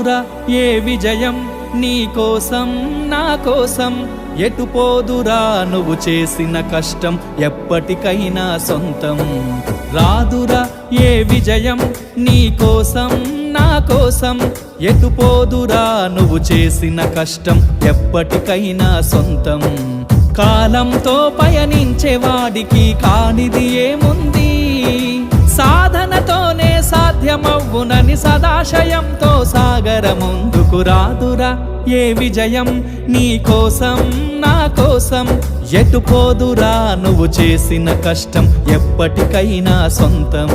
రాదురా ఏ విజయం నీ కోసం నా కోసం, ఎటుపోదురా నువ్వు చేసిన కష్టం ఎప్పటికైనా సొంతం. రాదురా ఏ విజయం నీ కోసం నా కోసం, ఎటుపోదురా నువ్వు చేసిన కష్టం ఎప్పటికైనా సొంతం. కాలంతో పయనించేవాడికి కానిది ఏముంది, సాధనతోనే సాధ్యమవ్వునని సదాశయంతో సాగర ముందుకు. రాదురా ఏ విజయం నీ కోసం నా కోసం, ఎటుపోదురా నువ్వు చేసిన కష్టం ఎప్పటికైనా సొంతం.